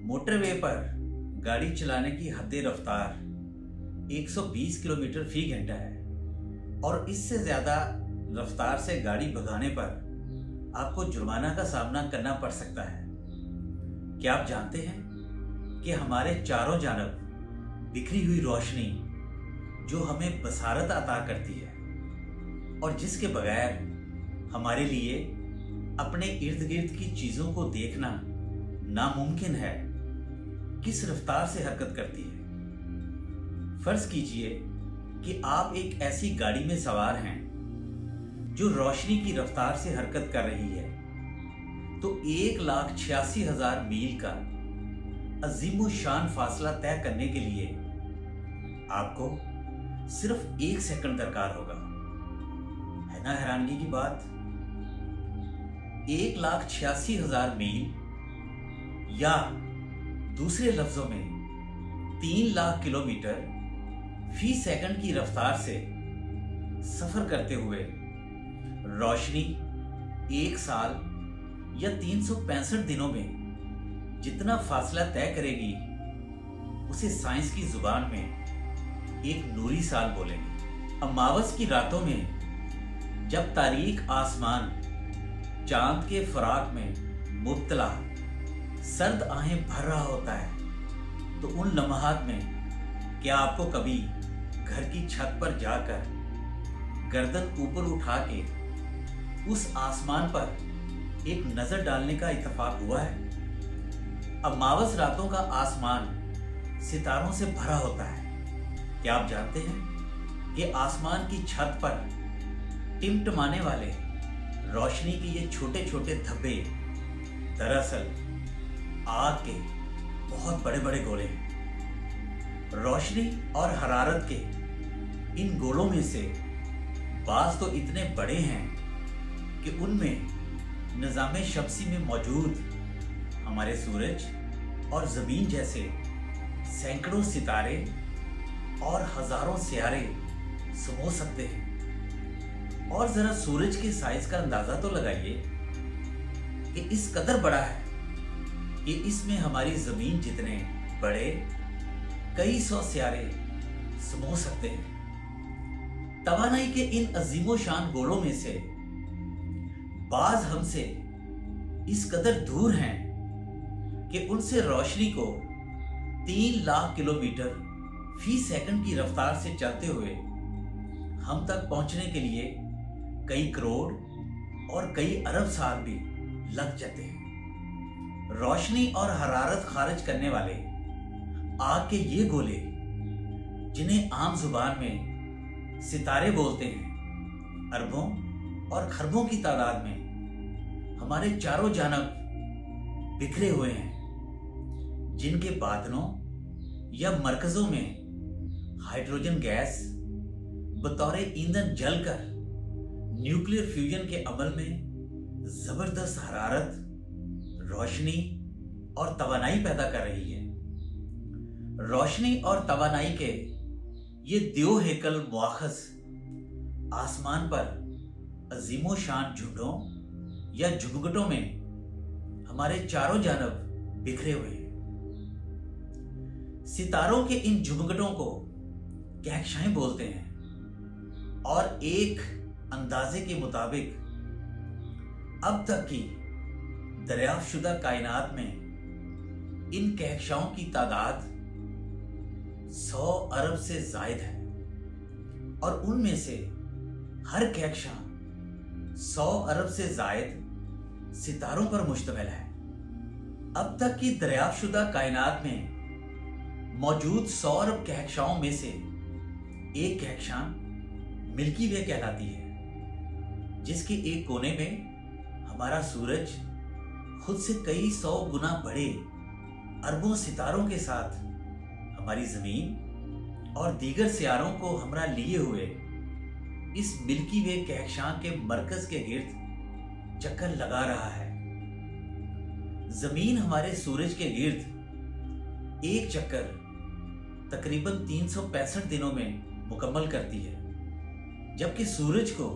Motorway पर गाड़ी चलाने की हद रफ्तार 120 किलोमीटर फी घंटा है और इससे ज़्यादा रफ्तार से गाड़ी भगाने पर आपको जुर्माना का सामना करना पड़ सकता है। क्या आप जानते हैं कि हमारे चारों जानब बिखरी हुई रोशनी जो हमें बसारत अता करती है और जिसके बगैर हमारे लिए अपने इर्द गिर्द की चीज़ों को देखना नामुमकिन है, किस रफ्तार से हरकत करती है। फर्ज कीजिए कि आप एक ऐसी गाड़ी में सवार हैं जो रोशनी की रफ्तार से हरकत कर रही है, तो 1,86,000 मील का अजीमो शान फासला तय करने के लिए आपको सिर्फ 1 सेकंड दरकार होगा। है ना हैरानगी की बात। 1,86,000 मील या दूसरे लफ्जों में 3 लाख किलोमीटर फी सेकंड की रफ्तार से सफर करते हुए रोशनी 1 साल या 365 दिनों में जितना फासला तय करेगी उसे साइंस की जुबान में एक नूरी साल बोलेंगे। अमावस की रातों में जब तारीक आसमान चांद के फराक में मुब्तला सर्द आहें भर रहा होता है, तो उन लम्हात में क्या आपको कभी घर की छत पर जाकर गर्दन ऊपर उठा के उस आसमान पर एक नजर डालने का इत्तेफाक हुआ है? अमावस रातों का आसमान सितारों से भरा होता है। क्या आप जानते हैं कि आसमान की छत पर टिमटिमाने वाले रोशनी के ये छोटे छोटे धब्बे दरअसल आग के बहुत बड़े बड़े गोले हैं। रोशनी और हरारत के इन गोलों में से बाज तो इतने बड़े हैं कि उनमें निज़ामे शमसी में मौजूद हमारे सूरज और ज़मीन जैसे सैकड़ों सितारे और हजारों सियारे समो सकते हैं। और जरा सूरज के साइज का अंदाजा तो लगाइए कि इस कदर बड़ा है कि इसमें हमारी जमीन जितने बड़े कई सौ सियारे समो सकते हैं। तवानाई के इन अजीमो शान गोलों में से बाज हमसे इस कदर दूर हैं कि उनसे रोशनी को 3 लाख किलोमीटर फी सेकंड की रफ्तार से चलते हुए हम तक पहुंचने के लिए कई करोड़ और कई अरब साल भी लग जाते हैं। रोशनी और हरारत खारिज करने वाले आग के ये गोले, जिन्हें आम जुबान में सितारे बोलते हैं, अरबों और खरबों की तादाद में हमारे चारों जानब बिखरे हुए हैं, जिनके बादलों या मरकजों में हाइड्रोजन गैस बतौर ईंधन जलकर न्यूक्लियर फ्यूजन के अमल में जबरदस्त हरारत, रोशनी और तवानाई पैदा कर रही है। रोशनी और तवानाई के ये दो हेकल मुआखज आसमान पर अजीमो शान झुंडों या झुमगटों में हमारे चारों जानब बिखरे हुए हैं। सितारों के इन झुमगटों को कहकशाएं बोलते हैं और एक अंदाजे के मुताबिक अब तक की दरियाफ्तशुदा कायनात में इन कहकशाओं की तादाद 100 अरब से जायद है और उनमें से हर कहकशा 100 अरब से जायद सितारों पर मुश्तमिल है। अब तक की दरियाफ्तशुदा कायनात में मौजूद 100 अरब कहकशाओं में से एक कहकशा मिल्की वे कहलाती है, जिसके एक कोने में हमारा सूरज खुद से कई 100 गुना बड़े अरबों सितारों के साथ हमारी जमीन और दीगर सियारों को हमरा लिए हुए इस मिल्की वे कहकशां के मरकज के गिर्द चक्कर लगा रहा है। जमीन हमारे सूरज के गिर्द एक चक्कर तकरीबन 365 दिनों में मुकम्मल करती है, जबकि सूरज को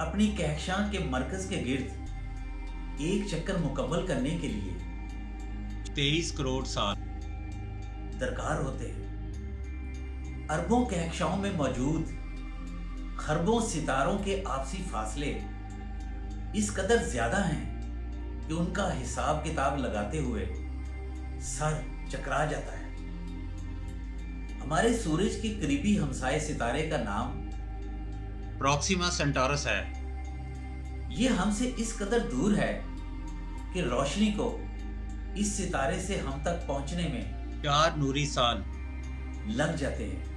अपनी कहकशां के मरकज के गिर्द एक चक्कर मुकम्मल करने के लिए 23 करोड़ साल दरकार होते हैं। अरबों कहकशाओं में मौजूद खरबों सितारों के आपसी फासले इस कदर ज्यादा हैं कि उनका हिसाब किताब लगाते हुए सर चकरा जाता है। हमारे सूरज के करीबी हमसाए सितारे का नाम प्रोक्सिमा सेंटोरस है। ये हमसे इस कदर दूर है कि रोशनी को इस सितारे से हम तक पहुंचने में 4 नूरी साल लग जाते हैं।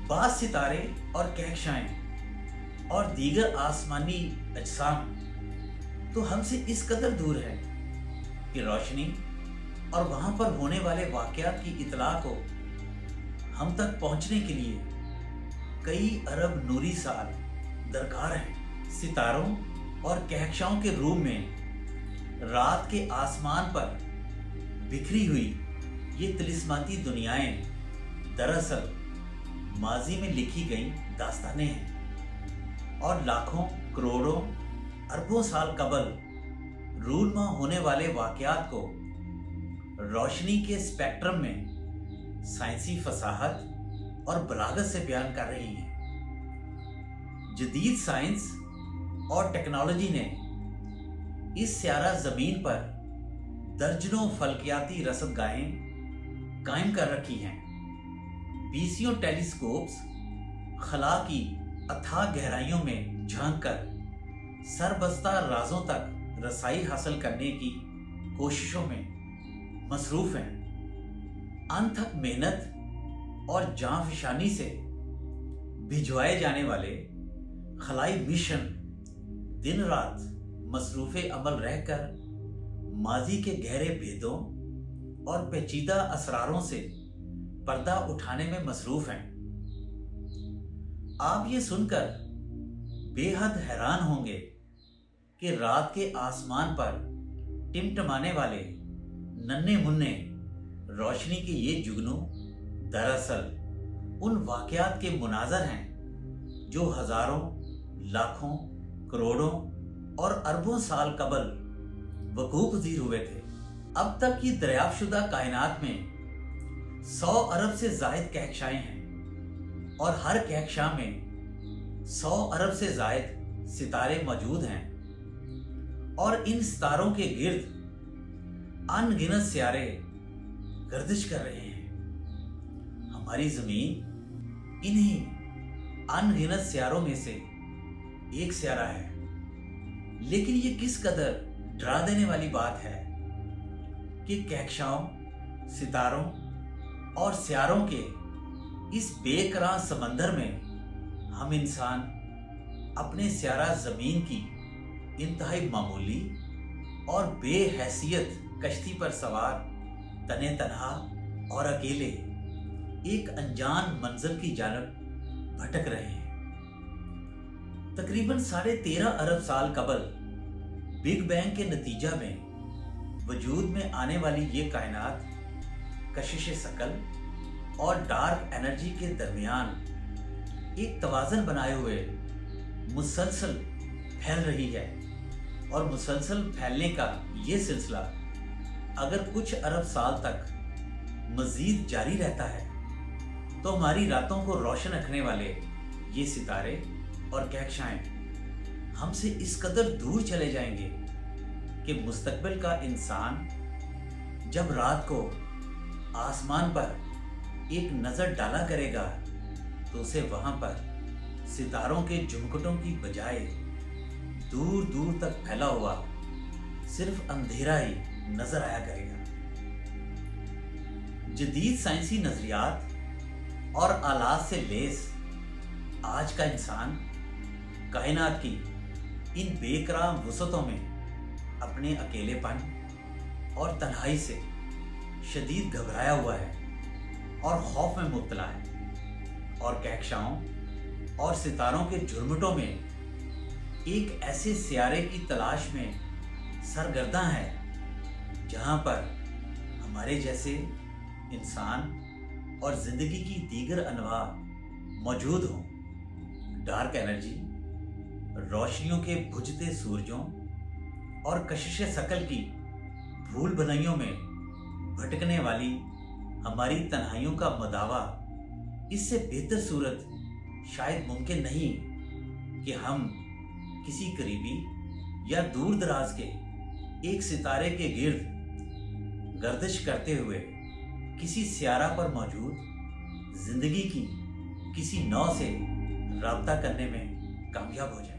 बाज़ सितारे और कहकशाएं और दीगर आसमानी अजसाम तो हमसे इस कदर दूर है कि रोशनी और वहां पर होने वाले वाकयात की इतला को हम तक पहुंचने के लिए कई अरब नूरी साल दरकार हैं। सितारों और कहकशाओं के रूम में रात के आसमान पर बिखरी हुई ये तिलिस्माती दुनियाएं दरअसल माजी में लिखी गई दास्तानें हैं और लाखों करोड़ों अरबों साल कबल रूनमा होने वाले वाकयात को रोशनी के स्पेक्ट्रम में साइंसी फसाहत और बलागत से बयान कर रही हैं। जदीद साइंस और टेक्नोलॉजी ने इस स्यारा जमीन पर दर्जनों फल्कियाती रसदगाहें कायम कर रखी हैं। 20 टेलीस्कोप्स खला की अथाह गहराइयों में झांक कर सरबस्ता राजों तक रसाई हासिल करने की कोशिशों में मसरूफ हैं। अनथक मेहनत और जांफशानी से भिजवाए जाने वाले खलाई मिशन दिन रात मसरूफे अमल रहकर माजी के गहरे भेदों और पेचीदा असरारों से पर्दा उठाने में मसरूफ हैं। आप ये सुनकर बेहद हैरान होंगे कि रात के आसमान पर टिमटमाने वाले नन्हे मुन्ने रोशनी के ये जुगनू दरअसल उन वाकयात के मुनाजर हैं जो हजारों, लाखों, करोड़ों और अरबों साल कबल वकूअ पज़ीर हुए थे। अब तक की दरियाफ्तशुदा कायनात में 100 अरब से जायद कहकशाएं हैं और हर कहकशा में 100 अरब से जायद सितारे मौजूद हैं और इन सितारों के गिर्द अनगिनत सियारे गर्दिश कर रहे हैं। हमारी जमीन इन्हीं अनगिनत सियारों में से एक सियारा है। लेकिन ये किस कदर डरा देने वाली बात है कि कहकशाओं, सितारों और सियारों के इस बेकरार समंदर में हम इंसान अपने सियारा जमीन की इंतहाई मामूली और बेहैसियत कश्ती पर सवार तने तनहा और अकेले एक अनजान मंजिल की जानब भटक रहे हैं। तकरीबन 13.5 अरब साल कबल बिग बैंग के नतीजा में वजूद में आने वाली ये कायनात कशिश सकल और डार्क एनर्जी के दरमियान एक तवाज़न बनाए हुए मुसलसल फैल रही है और मुसलसल फैलने का ये सिलसिला अगर कुछ अरब साल तक मजीद जारी रहता है तो हमारी रातों को रोशन रखने वाले ये सितारे और कहकशाएं हमसे इस कदर दूर चले जाएंगे कि मुस्तकबिल का इंसान जब रात को आसमान पर एक नजर डाला करेगा तो उसे वहां पर सितारों के झुमकटों की बजाय दूर दूर तक फैला हुआ सिर्फ अंधेरा ही नजर आया करेगा। जदीद साइंसी नजरियात और आलात से लेस आज का इंसान कायनात की इन बेकरार वसतों में अपने अकेलेपन और तन्हाई से शदीद घबराया हुआ है और खौफ में मुब्तला है और कहकशाओं और सितारों के झुरमुटों में एक ऐसे सियारे की तलाश में सरगर्दा है जहां पर हमारे जैसे इंसान और जिंदगी की दीगर अनवा मौजूद हों। डार्क एनर्जी, रोशनियों के बुझते सूरजों और कशिश शकल की भूल भुलैयों में भटकने वाली हमारी तन्हाइयों का मदावा इससे बेहतर सूरत शायद मुमकिन नहीं कि हम किसी करीबी या दूर दराज के एक सितारे के गिर्द गर्दिश करते हुए किसी सियारा पर मौजूद जिंदगी की किसी नौ से राब्ता करने में कामयाब हो जाए।